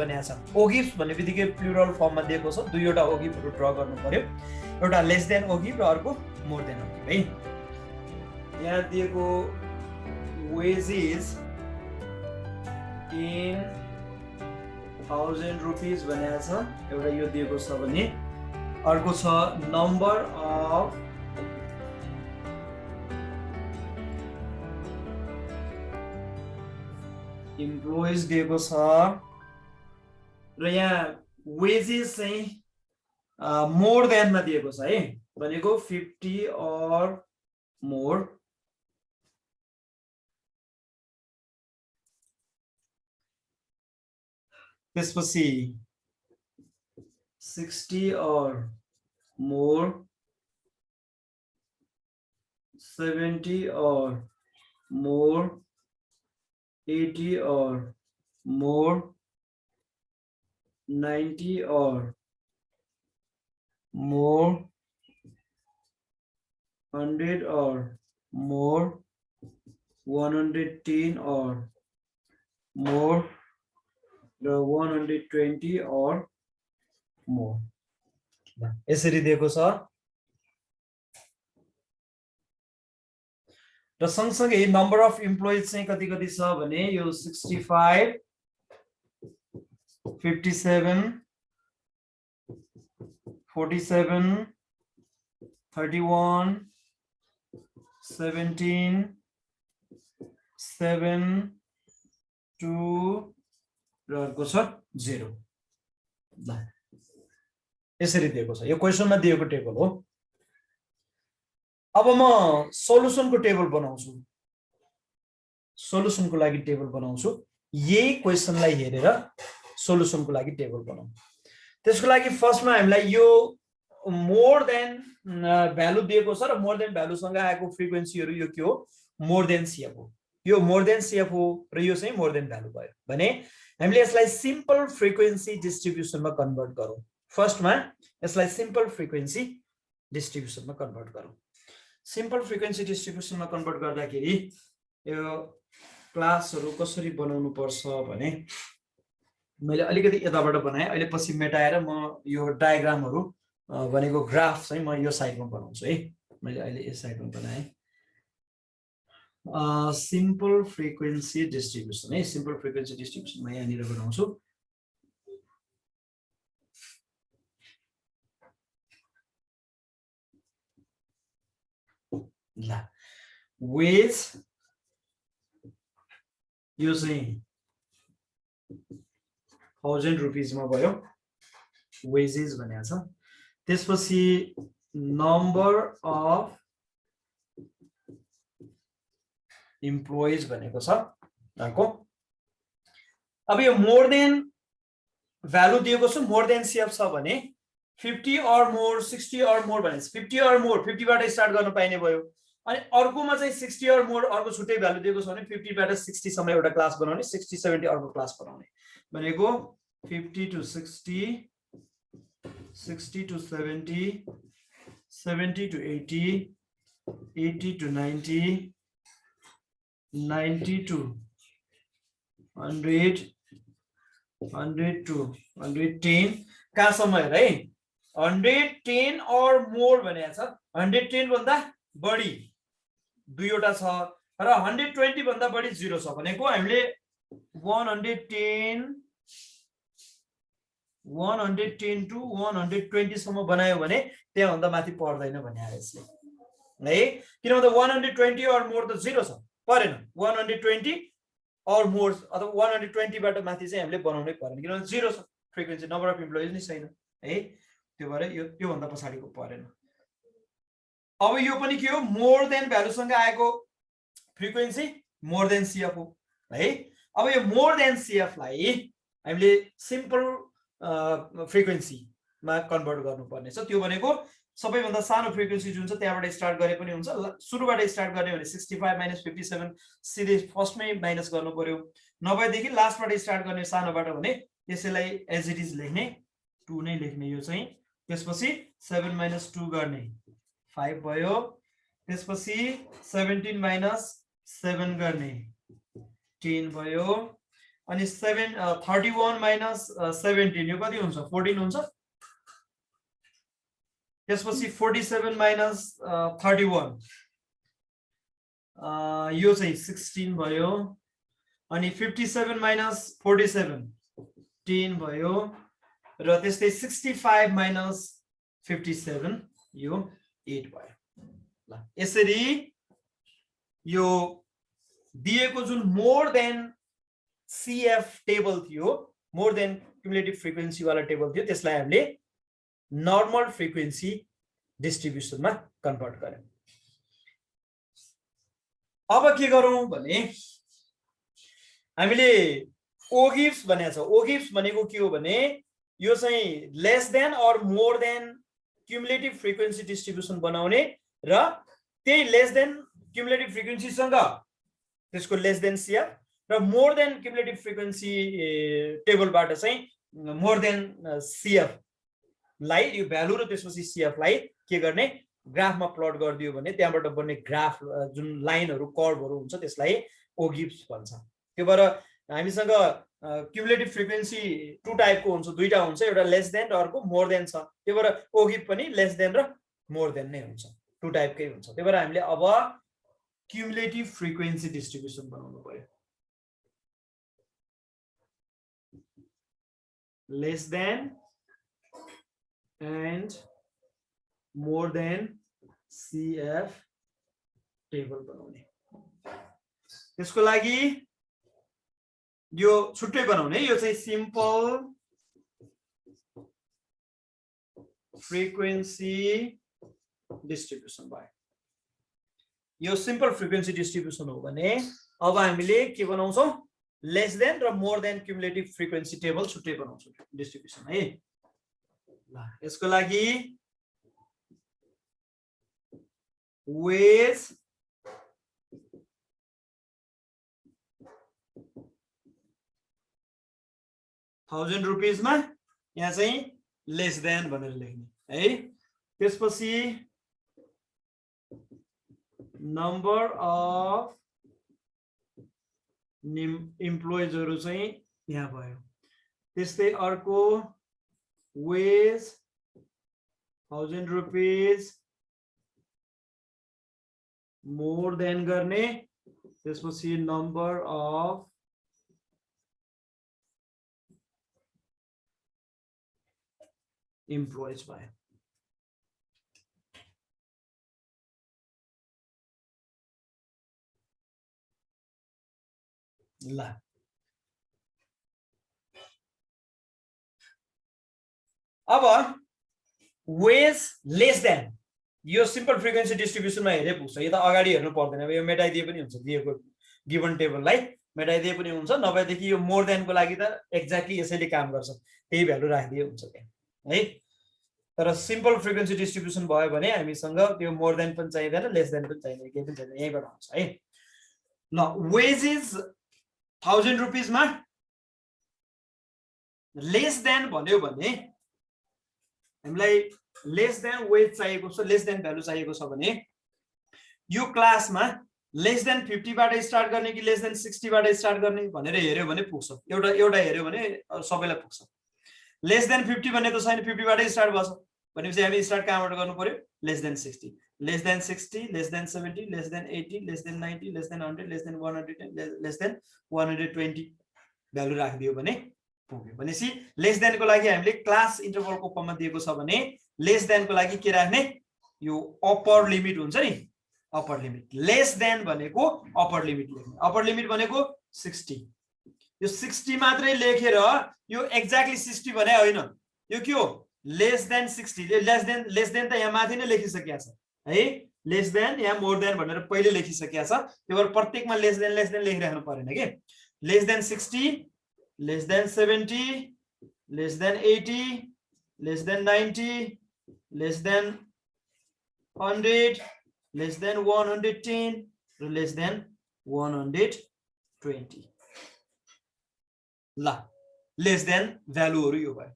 भनेको छ ओगिभ भन्ने बित्तिकै प्लुरल फर्ममा दिएको छ दुईवटा ओगिभहरू ड्र गर्नु पर्यो एउटा लेस देन ओगिभ र अर्को मोर देन ओगिभ है यहाँ दिएको वेजेस इन 1000 रुपीज भनेको छ एउटा यो दिएको छ भने अर्को छ नम्बर अफ इम्प्लोइज दिएको छ र यहाँ वेजेस चाहिँ मोर देनमा दिएको छ है भनेको 50 or more त्यसपछि 60 or more 70 or more 80 or more 90 or more 100 or more 110 or more 120 or more यसरी दिएको छ र सँगसँगै नम्बर अफ इम्प्लोइज चाहिँ कति कति छ भने यो 65 57 47 31 17 7 2 र अर्को छ 0 ल यसरी दिएको छ यो क्वेशनमा दिएको टेबल हो अब म सोलुसनको टेबल बनाउँछु सोलुसनको लागि टेबल बनाउँछु यही क्वेशनलाई हेरेर सोलुसनको लागि टेबल बनाउँ त्यसको लागि फर्स्टमा हामीलाई यो मोर देन भ्यालु दिएको छ र मोर देन भ्यालुसँग आएको फ्रिक्वेन्सीहरू यो के हो मोर देन सीएफ हो यो मोर देन सीएफ हो र यो चाहिँ मोर देन भ्यालु भयो भने हामीले यसलाई सिम्पल फ्रिक्वेन्सी डिस्ट्रिब्युसनमा कन्भर्ट गरौँ फर्स्टमा यसलाई सिम्पल फ्रिक्वेन्सी डिस्ट्रिब्युसनमा कन्भर्ट गरौँ सिम्पल फ्रिक्वेन्सी डिस्ट्रिब्युसनमा कन्भर्ट गर्दाखेरि यो क्लासहरू कसरी बनाउनु पर्छ भने मैले अलिकति यताबाट बनाएँ अहिले पछि मेटाएर म यो डायग्रामहरू भनेको ग्राफ चाहिँ म यो साइडमा बनाउँछु है मैले अहिले यस साइडमा बनाएँ सिम्पल फ्रिक्वेन्सी डिस्ट्रिब्युसन है सिम्पल फ्रिक्वेन्सी डिस्ट्रिब्युसन म यहाँनिर बनाउँछु ल वेज यो चाहिँ 1000 रुपीजमा भयो वेजेस भनेको छ त्यसपछि नम्बर अफ इम्प्लोइज भनेको छ अर्को अब यो मोर देन भ्यालु दिएको छ मोर देन सीएफ छ भने 50 or more 60 or more भने 50 or more 50 बाट स्टार्ट गर्न पाइने भयो अनि अर्कोमा चाहिँ 60 or more अर्को छुट्टै भ्यालु दिएको छ भने 50 बाट 60 सम्म एउटा क्लास बनाउने 60 70 अर्को क्लास बनाउने भनेको 50 to 60 60 to 70 70 to 80 80 to 90 90 to 100 100 to 110 कहाँसम्म हेर है 110 or more भनेको छ 110 भन्दा बढी दुईवटा छ र 120 भन्दा बढी 0 छ भनेको हामीले 110 to 120 सम्म बनायो भने त्यहाँ भन्दा माथि पर्दैन भन्ने आयो यसले है किन भन्दा 120 or more त 0 छ परेन 120 or more अथवा 120 बाट माथि चाहिँ हामीले बनाउनै परेन किनभने 0 छ फ्रिक्वेन्सी नम्बर अफ इम्प्लोइज नै छैन है त्यो भएर यो त्यो भन्दा पछाडीको परेन अब यो पनि के हो मोर देन भ्यालुसँग आएको फ्रिक्वेन्सी मोर देन सीएफ हो है अब यो मोर देन सीएफ लाई हामीले सिम्पल फ्रिक्वेन्सीमा कन्भर्ट गर्नुपर्ने छ त्यो भनेको सबैभन्दा सानो फ्रिक्वेन्सी जुन छ त्यहाँबाट स्टार्ट गरे पनि हुन्छ सुरुबाट स्टार्ट गर्ने भने 65 - 57 सिधै फर्स्टमै माइनस गर्नु पर्यो नभएदेखि लास्टबाट स्टार्ट गर्ने सानोबाट भने यसैलाई एज इट इज लेख्ने 2 नै लेख्ने यो चाहिँ त्यसपछि 7 - 2 गर्ने 5 भयो त्यसपछि 17 - 7 गर्ने 10 भयो अनि 31 माइनस 17 यो कति हुन्छ 14 हुन्छ त्यसपछि 47 माइनस 31 यो चाहिँ 16 भयो अनि 57 माइनस 47 10 भयो र त्यस्तै 65 माइनस 57 यो 8 भयो ल यसरी यो दिएको जुन मोर देन CF टेबल थियो मोर देन क्युमुलेटिभ फ्रिक्वेन्सी वाला टेबल थियो त्यसलाई हामीले नर्मल फ्रिक्वेन्सी डिस्ट्रिब्युसनमा कन्भर्ट गर्यौं अब के गरौं भने हामीले ओगिब्स भनेको छ ओगिब्स भनेको के हो भने यो चाहिँ less than or more than cumulative frequency distribution बनाउने र त्यही लेस देन क्युमुलेटिभ फ्रिक्वेन्सी सँग त्यसको लेस देन CF र मोर देन क्युमुलेटिभ फ्रिक्वेन्सी टेबलबाट चाहिँ मोर देन CF लाई यो भ्यालु र त्यसपछि CF लाई के गर्ने ग्राफमा प्लट गरिदियो भने त्यहाँबाट बन्ने ग्राफ जुन लाइनहरु कर्भहरु हुन्छ त्यसलाई ओगिब्स भन्छ त्यो भएर हामीसँग क्युमुलेटिभ फ्रिक्वेन्सी टु टाइपको हुन्छ दुईटा हुन्छ एउटा लेस देन र अर्को मोर देन छ त्यो भएर ओगिब पनि लेस देन र मोर देन नै हुन्छ टु टाइपकै हुन्छ त्यो भएर हामीले अब क्युमुलेटिभ फ्रिक्वेन्सी डिस्ट्रिब्युसन बनाउनु पर्यो less than and more than CF table बनाउने त्यसको लागि यो छुट्टै बनाउने यो चाहिँ सिम्पल फ्रिक्वेन्सी डिस्ट्रिब्युसन भयो यो सिम्पल फ्रिक्वेन्सी डिस्ट्रिब्युसन हो भने अब हामीले के बनाउँछौं लेस देन र more than cumulative frequency table छुट्टै बनाउँछौं डिस्ट्रिब्युसन है ल यसको लागि वेज ₹1000 मा यहाँ चाहिँ लेस देन भनेर लेख्ने है त्यसपछि नम्बर अफ इम्प्लोइजहरु चाहिँ यहाँ भयो त्यस्तै अर्को वेज ₹1000 मोर देन गर्ने त्यसपछि नम्बर अफ इम्प्लोइज भयो ल अब वेज लेस देन यो सिम्पल फ्रिक्वेन्सी डिस्ट्रिब्युसनमा हेरे पुग्छ यो त अगाडि हेर्नु पर्दैन अब यो मेटाइदिए पनि हुन्छ दिएको गिवन टेबललाई मेटाइदिए पनि हुन्छ नभएदेखि यो मोर देनको लागि त एक्ज्याक्टली यसैले काम गर्छ त्यही भ्यालु राखिदिए हुन्छ त्यहाँ है तर सिम्पल फ्रिक्वेन्सी डिस्ट्रिब्युसन भयो भने हामीसँग त्यो मोर देन पनि चाहिँदैन लेस देन पनि चाहिँदैन केही पनि चाहिँदैन यहीँबाट आउँछ है ल वेजेस ₹1000 मा लेस देन भन्यो भने हामीलाई लेस देन वेज चाहिएको छ लेस देन भ्यालु चाहिएको छ भने यो क्लासमा लेस देन 50 बाट स्टार्ट गर्ने कि लेस देन 60 बाट स्टार्ट गर्ने भनेर हेर्यो भने पुग्छ एउटा हेर्यो भने सबैलाई पुग्छ लेस देन 50 भन्ने त छैन 50 बाटै स्टार्ट भछ भनेपछि हामी स्टार्ट कहाँबाट गर्नु पर्यो less than 60 less than 60 less than 70 less than 80 less than 90 less than 100 less than 110 less than 120 value राखिदियो भने पुग्यो भनेपछि लेस देनको लागि हामीले क्लास इन्टरभलको फर्ममा दिएको छ भने लेस देनको लागि के राख्ने यो अप्पर लिमिट हुन्छ नि अप्पर लिमिट लेस देन भनेको अप्पर लिमिट लेख्ने अप्पर लिमिट भनेको 60 यो 60 मात्रै लेखेर यो एक्ज्याक्टली 60 भने हैन यो के हो लेस देन 60 लेस देन त यहाँ माथि नै लेखिसकेको छ है लेस देन यहाँ मोर देन भनेर पहिले लेखिसकेको छ त्यो भएर प्रत्येकमा लेस देन लेखिराख्नु पर्दैन के less than 60 less than 70 less than 80 less than 90 less than 100 less than 110 र लेस देन 120 ल लेस देन भ्यालुहरु यो भयो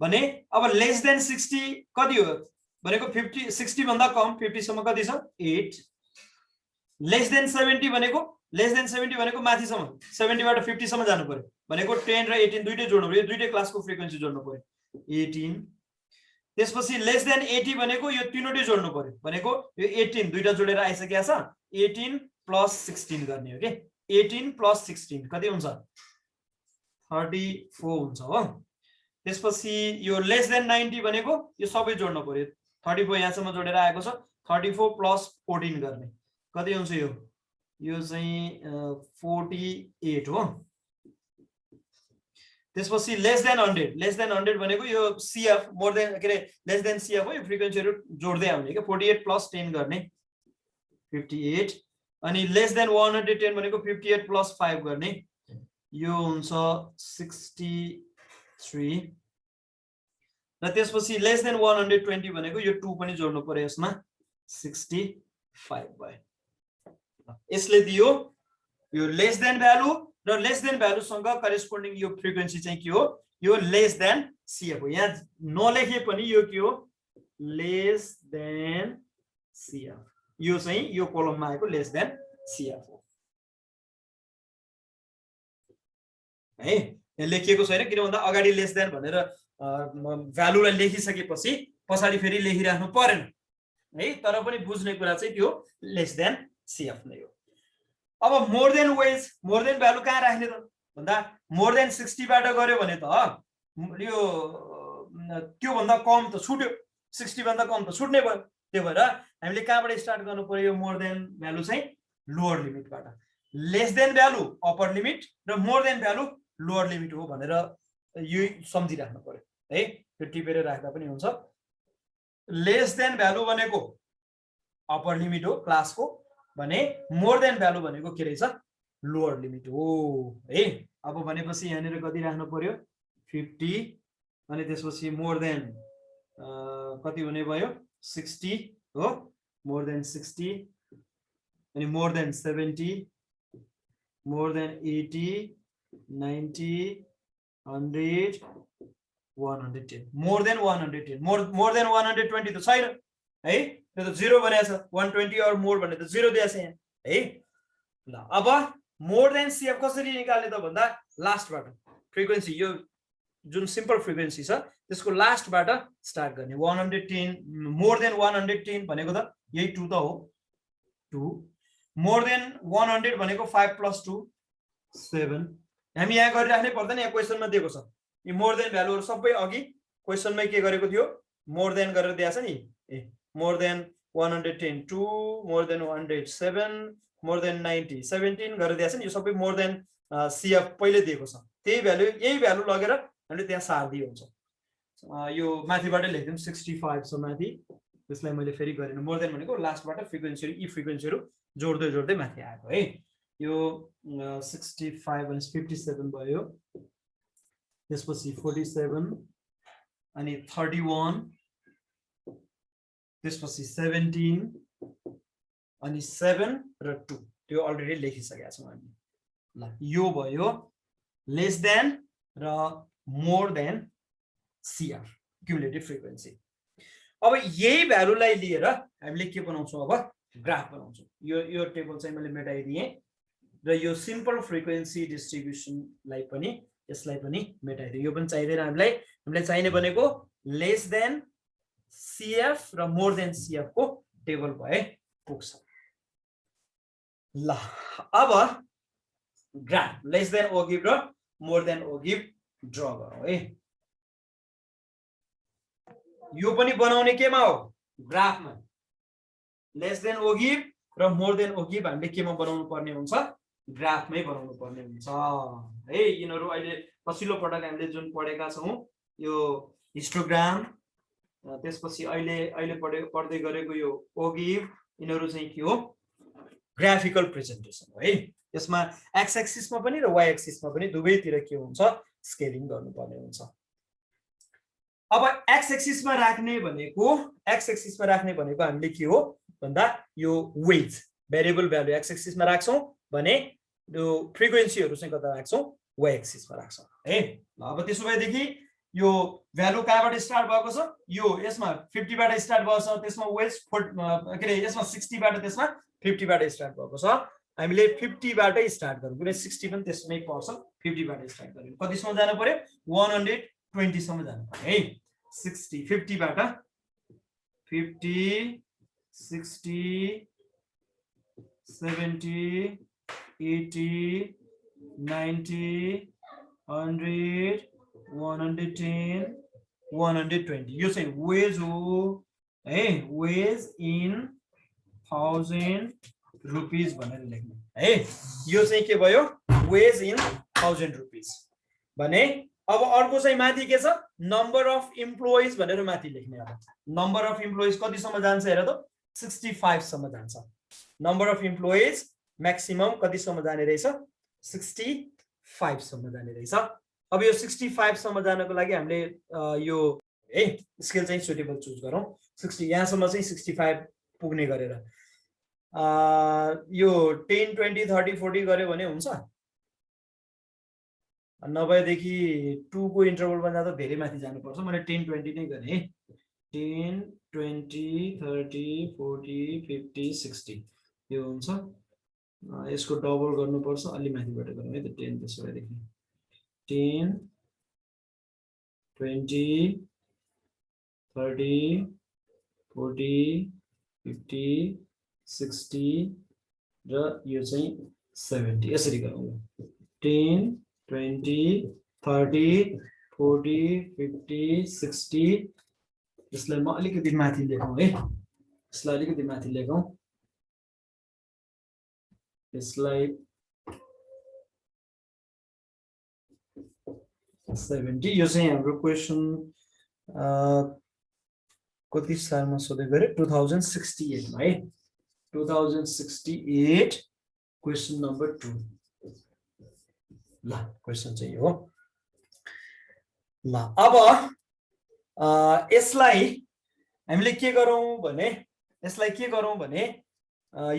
भने अब लेस देन 60 कति हो भनेको 50 60 भन्दा कम 50 सम्म कति छ 8 लेस देन 70 भनेको लेस देन 70 भनेको माथिसम्म 70 बाट 50 सम्म जानु पर्यो भनेको 10 र 18 दुईटै जोड्नु पर्यो, दुईटै क्लासको फ्रिक्वेन्सी जोड्नु पर्यो 18। त्यसपछि लेस देन 80 भनेको यो तीनवटै जोड्नु पर्यो भनेको यो 18 दुईटा जोडेर आइसकेको छ 18 प्लस 16 गर्ने हो के 18 प्लस 16 कति हुन्छ 34 हुन्छ हो। त्यसपछि यो लेस देन 90 भनेको यो सबै जोड्नु पर्यो 34 यहाँसम्म जोडेर आएको छ 34 प्लस 14 गर्ने कति हुन्छ यो चाहिँ 48 हो। त्यसपछि लेस देन 100 भनेको यो CF मोर देन के रे लेस देन CF हो, यो फ्रिक्वेन्सीहरु जोड्दै आउने के 48 प्लस 10 गर्ने 58 अनि लेस देन 110 भनेको 58 प्लस 5 गर्ने यो हुन्छ 63 र त्यसपछि लेस देन 120 भनेको यो 2 पनि जोड्नु पर्यो यसमा 65 भयो। यसले दियो यो लेस देन भ्यालु र लेस देन भ्यालु सँग करेस्पोन्डिङ यो फ्रिक्वेन्सी चाहिँ के हो यो लेस देन CF हो। यहाँ नलेखे पनि यो के हो लेस देन CF यो चाहिँ यो कोलममा आएको लेस देन CF हो है। यहाँ लेखिएको छैन किन भन्दा अगाडि लेस देन भनेर भ्यालुलाई लेखिसकेपछि पछाडी फेरि लेखिराख्नु पर्दैन है, तर पनि बुझ्ने कुरा चाहिँ त्यो लेस देन CF नै हो। अब more than wage more than value कहाँ राख्ने त भन्दा मोर देन 60 बाट गर्यो भने त यो त्यो भन्दा कम त छुट्यो 60 भन्दा कम त छुट्ने भयो। त्यो भएर हामीले कहाँबाट स्टार्ट गर्नु पर्यो मोर देन भ्यालु चाहिँ लोअर लिमिटबाट less than value upper limit र more than value lower limit हो भनेर यो सम्झिराख्नु पर्यो है। त्यो टिपेर राख्दा पनि हुन्छ। लेस देन भ्यालु भनेको अप्पर लिमिट हो क्लासको भने मोर देन भ्यालु भनेको के रहेछ लोअर लिमिट हो है। अब भनेपछि यहाँनिर कति राख्नु पर्यो 50 अनि त्यसपछि मोर देन कति हुने भयो 60 हो मोर देन 60 अनि more than 70 more than 80 90 100 110 more than 110 more than 120 त छैन है, त्यो त 0 भनेको छ 120 और मोर भन्ने त 0 दिएको छ यहाँ है। ल अब मोर देन CF कसरी निकाल्ने त भन्दा लास्टबाट फ्रिक्वेन्सी यो जुन सिम्पल फ्रिक्वेन्सी छ त्यसको लास्टबाट स्टार्ट गर्ने 110 मोर देन 110 भनेको त यही 2 त हो 2 मोर देन 100 भनेको 5 प्लस 2 7 हामी यहाँ गरिराख्नै पर्दैन, यहाँ क्वेशनमा दिएको छ यो मोर देन भ्यालुहरु सबै अघि क्वेशनमै के गरेको थियो मोर देन गरेर दिएको छ नि more than 110 2 more than 107 more than 90 17 गरेर दिएको छ नि यो सबै मोर देन CF पहिले दिएको छ त्यही भ्यालु यही भ्यालु लगेर हामीले त्यहाँ सार्दियो हुन्छ। यो माथिबाट लेख्दियौं 65 छ माथि त्यसलाई मैले फेरि गरिन मोर देन भनेको लास्टबाट फ्रिक्वेन्सीहरु यी फ्रिक्वेन्सीहरु जोड्दै जोड्दै माथि आएको है। यो 65 अनि 57 भयो त्यसपछि 47 अनि 31 त्यसपछि 17 अनि 7 र 2 त्यो अलरेडी लेखिसकेका छौं हामी। ल यो भयो लेस देन र more then CF cumulative frequency. अब यही भ्यालुलाई लिएर हामीले के बनाउँछौं अब ग्राफ बनाउँछौं। यो टेबल चाहिँ मैले मेटाइदिए र यो सिम्पल फ्रिक्वेन्सी डिस्ट्रिब्युसनलाई पनि यसलाई पनि मेटाइदिए यो पनि चाहिदैन हामीलाई चाहिने भनेको लेस देन CF र मोर देन CF को टेबल भए पुग्छ। ल अब ग्राफ लेस देन ओ गिभ र मोर देन ओ गिभ ड्रा गरौँ है। यो पनि बनाउने केमा हो ग्राफमा लेस देन ओ गिभ र मोर देन ओ गिभ हामीले केमा बनाउनु पर्ने हुन्छ ग्राफमै बनाउनु पर्ने हुन्छ है। यिनीहरु अहिले पछिल्लो पटक हामीले जुन पढेका छौं यो हिस्टोग्राम त्यसपछि अहिले पढ्दै गरेको यो ओ गिभ यिनीहरु चाहिँ के हो ग्राफिकल प्रेजेन्टेसन हो है। यसमा एक्स एक्सिसमा पनि र वाइ एक्सिसमा पनि दुवैतिर के हुन्छ स्केलिङ गर्नुपर्ने हुन्छ। अब एक्स एक्सिसमा राख्ने भनेको हामीले के हो भन्दा यो वेज भेरिएबल भ्यालु एक्स एक्सिसमा राख्छौं भने यो फ्रिक्वेन्सीहरु चाहिँ कता राख्छौं वाइ एक्सिसमा राख्छौं है। अब त्यसो भएदेखि यो भ्यालु कहाँबाट स्टार्ट भएको छ यो यसमा 50 बाट स्टार्ट भएको छ त्यसमा वेज के रे यसमा 60 बाट त्यसमा 50 बाट स्टार्ट भएको छ हामीले 50 बाटै स्टार्ट गरौँ किन 60 पनि त्यसमै पर्छ 50 बाटै स्टार्ट गरौँ कतिसम्म जानु पर्यो 120 सम्म जानु पर्यो है 60 50 बाट 50 60 70 80 90 100 110 120 यो चाहिँ वेज हो है वेज इन 1000 रुपीस भनेर लेख्नु है यो चाहिँ के भयो वेज इन 1000 रुपीस भने अब अर्को चाहिँ माथि के छ नम्बर अफ इम्प्लोइज भनेर माथि लेख्ने अब नम्बर अफ इम्प्लोइज कतिसम्म जान्छ हेर त 65 सम्म जान्छ नम्बर अफ इम्प्लोइज म्याक्सिमम कतिसम्म जाने रहेछ 65 सम्म जाने रहेछ अब यो 65 सम्म जानको लागि हामीले यो है स्केल चाहिँ सुटेबल चुज गरौँ 60 यहाँसम्म चाहिँ 65 पुग्ने गरेर यो 10 20 30 40 गर्यो भने हुन्छ नभएदेखि 2 को इन्टरभलमा जाँदा धेरै माथि जानुपर्छ मैले 10 20 नै गरेँ 10 20 30 40 50 60 यो हुन्छ यसको डबल गर्नुपर्छ अलि माथिबाट गरौँ है त 10 त्यसो भएदेखि 10 20 30 40 50 60 र यो चाहिँ 70 यसरी गरौँ 10 20 30 40 50 60 यसलाई म अलिकति माथि लेखौँ है यसलाई अलिकति माथि लेखौँ यसलाई 70 यो चाहिँ हाम्रो क्वेशन कति सालमा सोधे गरे 2068 मा है 2068 क्वेशन नम्बर 2 ल क्वेशन चाहिँ हो ल अब यसलाई हामीले के गरौँ भने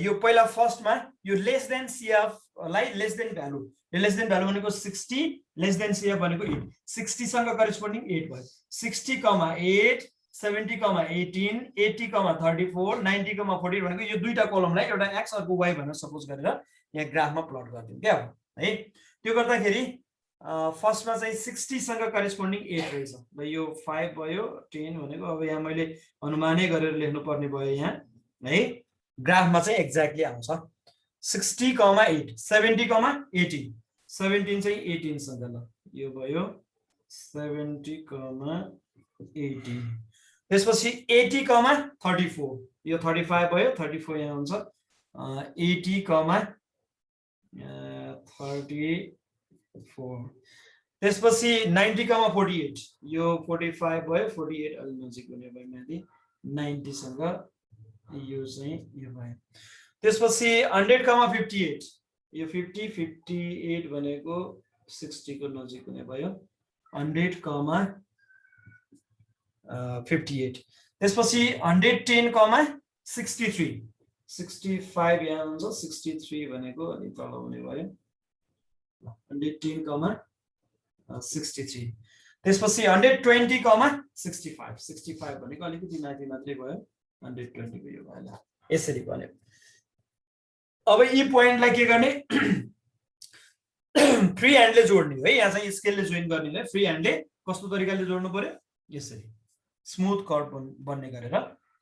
यो पहिला फर्स्टमा यो लेस देन सीएफ लाई लेस देन भ्यालु यो लेस देन भ्यालु भनेको 60 लेस देन सीएफ भनेको 8 60 सँग करेस्पोन्डिङ 8 भयो 60, 8 70, 18 80, 34 90, 40 भनेको यो दुईटा कलमलाई एउटा x अर्को y भनेर सपोज गरेर यहाँ ग्राफमा प्लट गर्दियौ क्या है त्यो गर्दाखेरि फर्स्टमा चाहिँ 60 सँग करेस्पोन्डिङ 8 रहेछ ल यो 5 भयो 10 भनेको अब यहाँ मैले अनुमानै गरेर लेख्नु पर्ने भयो यहाँ है ग्राफमा चाहिँ एक्ज्याक्टली आउँछ 60, 8 70, 18 17 चाहिँ 18 सँग ल यो भयो 70, 18 त्यसपछि 80, 34 यो 35 भयो 34 यहाँ हुन्छ 80, 34 त्यसपछि 90, 48 यो 45 भयो 48 अलि नजिक हुने भयो माथि 90 सँग यो चाहिँ यो भयो त्यसपछि 100, 58 यो 50 58 भनेको 60 को नजिक हुने भयो 100, 58 त्यसपछि 110, 63 65 यहाँ हुन्छ 63 भनेको अलि तल हुने भयो 110, 63 त्यसपछि 120, 65 65 भनेको अलिकति माथि मात्रै भयो 120 को यो भयो यसरी भन्यो अब यी पोइन्टलाई के गर्ने फ्री ह्यान्डले जोड्ने हो है यहाँ चाहिँ स्केलले जोइन गर्ने फ्री ह्यान्डले कस्तो तरिकाले जोड्नु पर्यो यसरी स्मुथ कर्व बन्ने गरेर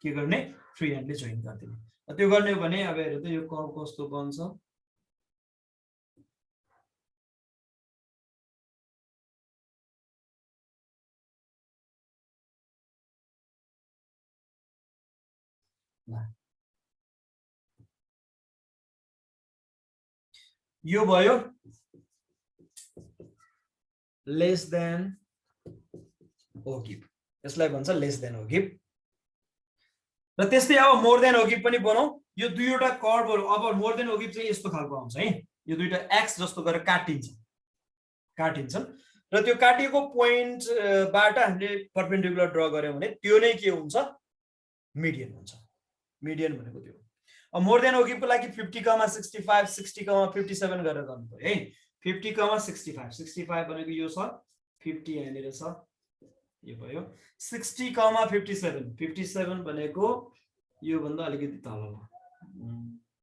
के गर्ने फ्री ह्यान्डले जोइन गर्दिने त्यो गर्ने हो भने अब हेर त यो कर्व कस्तो बन्छ यो भयो लेस देन ओगिभ यसलाई भन्छ लेस देन ओगिभ र त्यस्तै अब मोर देन ओगिभ पनि बनाऊ यो दुईवटा कर्वहरु अब मोर देन ओगिभ चाहिँ यस्तो खालको आउँछ है यो दुईटा एक्स जस्तो गरेर काटिन्छ र त्यो काटिएको पोइन्ट बाट हामीले परपेन्डिकुलर ड्रा गर्यौं भने त्यो नै के हुन्छ मिडियन हुन्छ मिडियन भनेको त्यो अब मोर देन ओगिभको लागि 50, 65 60, 57 गरेर गर्नु पर्यो है 50, 65 65 भनेको यो छ 50 यहाँनिर छ यो भयो 60, 57 57 भनेको यो भन्दा अलिकति तल हो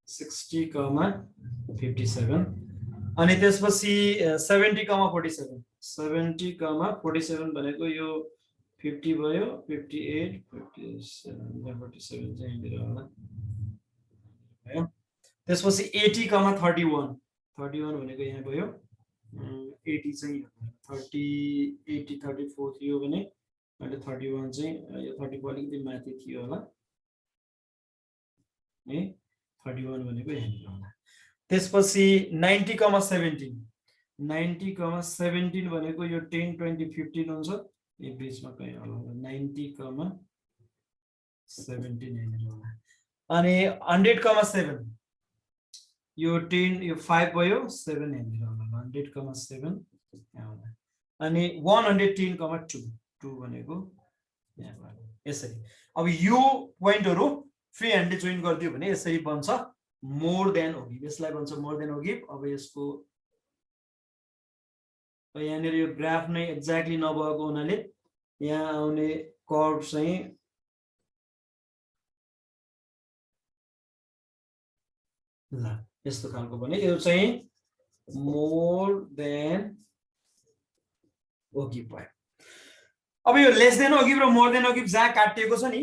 60, 57 अनि त्यसपछि 70,47 70,47 भनेको यो 50 भयो 58 47 चाहिँ यहाँनिर होला भयो त्यसपछि 80,31 31 भनेको यहाँ भयो 80 चाहिँ 30 80 34 थियो भने अहिले 31 चाहिँ यो 30 को अलिकति माथि थियो होला है 31 भनेको यहाँ होला त्यसपछि 90,17 90,17 भनेको यो 10 20 15 हुन्छ यो बीचमा कहीं होला 90,17 यहाँ होला अनि 100,7 यो 10 यो 5 भयो 7 यहाँ होला 100,7 यहाँ होला अनि 110,2 2 भनेको यहाँ भयो यसरी अब यो पोइन्टहरु फ्री ह्यान्डले जोइन गर्दियो भने यसरी बन्छ मोर देन ओगिभ यसलाई भन्छ मोर देन ओगिभ अब यसको यहाँनिर यो ग्राफ नै एक्ज्याक्टली नभएको हुनाले यहाँ आउने कर्भ चाहिँ ल यस्तो खालको भने यो चाहिँ मोर देन ओगिभ भयो अब यो लेस देन ओगिभ र मोर देन ओगिभ जहाँ काटिएको छ नि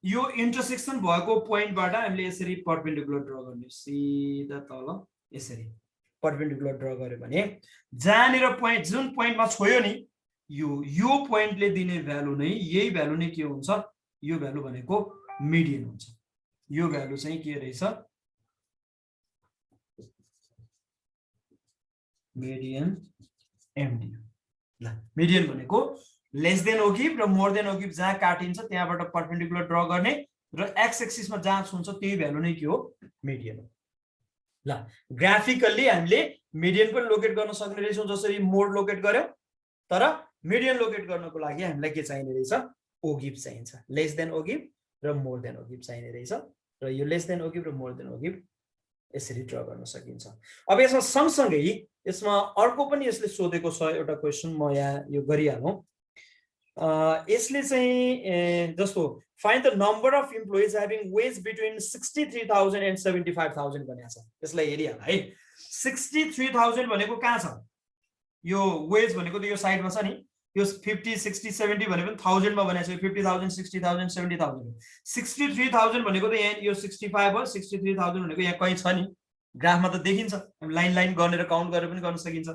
यो इन्टरसेक्सन भएको पोइन्टबाट हामीले यसरी परपेन्डिकुलर ड्रा गर्ने सिधा तल यसरी परपेन्डिकुलर ड्रा गर्यो भने जहाँनिर पोइन्ट जुन पोइन्टमा छोयो नि यो पोइन्टले दिने भ्यालु नै यही भ्यालु नै के हुन्छ यो भ्यालु भनेको मिडियन हुन्छ यो भ्यालु चाहिँ के रहेछ मिडियन एमडी ल मिडियन भनेको लेस देन ओगिभ र मोर देन ओगिभ जहाँ काटिन्छ त्यहाँबाट परपेन्डिकुलर ड्रा गर्ने र एक्स एक्सिसमा जहाँ छुन्छ त्यही भ्यालु नै के हो मिडियन हो ल ग्राफिकल्ली हामीले मिडियन पनि लोकेट गर्न सक्ने रहेछौँ जसरी मोड लोकेट गर्यो तर मिडियन लोकेट गर्नको लागि हामीलाई के चाहिने रहेछ ओगिभ चाहिन्छ लेस देन ओगिभ र मोर देन ओगिभ चाहिने रहेछ र यो लेस देन ओगिभ र मोर देन ओगिभ यसरी ड्रा गर्न सकिन्छ अब यसमा सँगसँगै यसमा अर्को पनि यसले सोधेको छ एउटा क्वेशन म यहाँ यो गरिहालौँ यसले चाहिँ जस्तो find the number of employees having wage between 63,000 and 75,000 भनेको छ यसलाई हेरिहाल है 63,000 भनेको कहाँ छ यो वेज भनेको त यो साइडमा छ नि यो 50 60 70 भने पनि 1000 मा भनेको छ 50,000 60,000 70,000 63,000 भनेको त यहाँ यो 65 हो 63,000 भनेको यहाँ कहीं छ नि ग्राफमा त देखिन्छ लाइन लाइन गरेर काउन्ट गरेर पनि गर्न सकिन्छ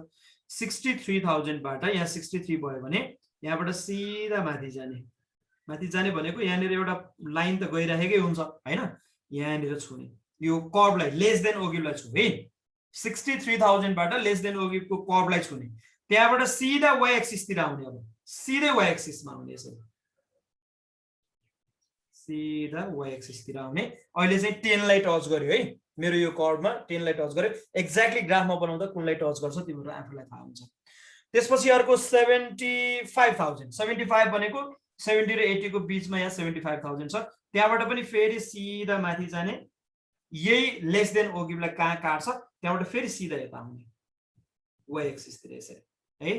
63,000 बाट यहाँ 63 भयो भने यहाँबाट सिधा माथि जाने भनेको यहाँनिर एउटा लाइन त गइराखेकै हुन्छ हैन यहाँनिर छुने यो कर्भलाई लेस देन ओगिभलाई छु है 63,000 बाट लेस देन ओगिभको कर्भलाई छुने त्यहाँबाट सिधा वाइ एक्सिस तिर आउने अब सिधै वाइ एक्सिसमा आउने यसरी सिधा वाइ एक्सिस तिर आउने अहिले चाहिँ 10 लाई टच गर्यो है मेरो यो कर्भमा 10 लाई टच गर्यो एक्ज्याक्टली ग्राफमा बनाउँदा कुनलाई टच गर्छ तिम्रो आफूलाई थाहा हुन्छ त्यसपछि अर्को 75,000 75 भनेको 70 र 80 को बीचमा यहाँ 75,000 छ त्यहाँबाट पनि फेरि सिधा माथि जाने यही लेस देन ओगिभलाई कहाँ काट्छ त्यहाँबाट फेरि सिधा यता आउने वाइ एक्सिस तिर यसरी है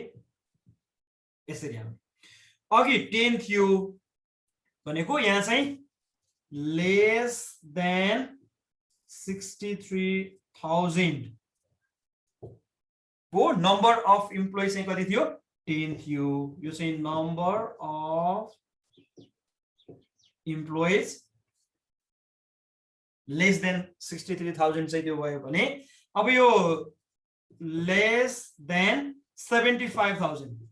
यसरी आउने अघि 10 थियो भनेको यहाँ चाहिँ लेस देन 63,000 को नम्बर अफ इम्प्लोइज चाहिँ कति थियो 10 थियो यो चाहिँ number of employees less than 63,000 चाहिँ त्यो भयो भने अब यो लेस देन 75,000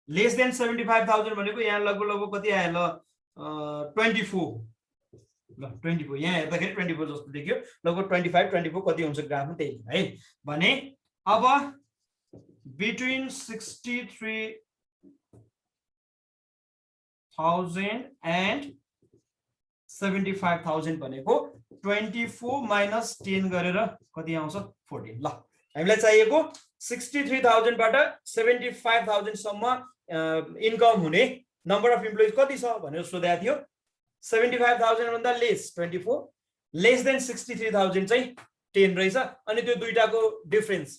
लेस देन 75,000 भनेको यहाँ लगभग कति आयो ल 24 ल 24 यहाँ हेर्दाखेरि 24 जस्तो देखियो लगभग 25 24 कति हुन्छ ग्राफमा त्यही है भने अब बिट्विन 63,000 एन्ड 75,000 भनेको 24 माइनस 10 गरेर कति आउँछ 14 ल हामीलाई चाहिएको 63,000 बाट 75,000 सम्म इन्कम हुने नम्बर अफ इम्प्लोइज कति छ भनेर सोधेको थियो 75,000 भन्दा लेस 24 लेस देन 63,000 चाहिँ 10 रहेछ अनि त्यो दुईटाको डिफरेन्स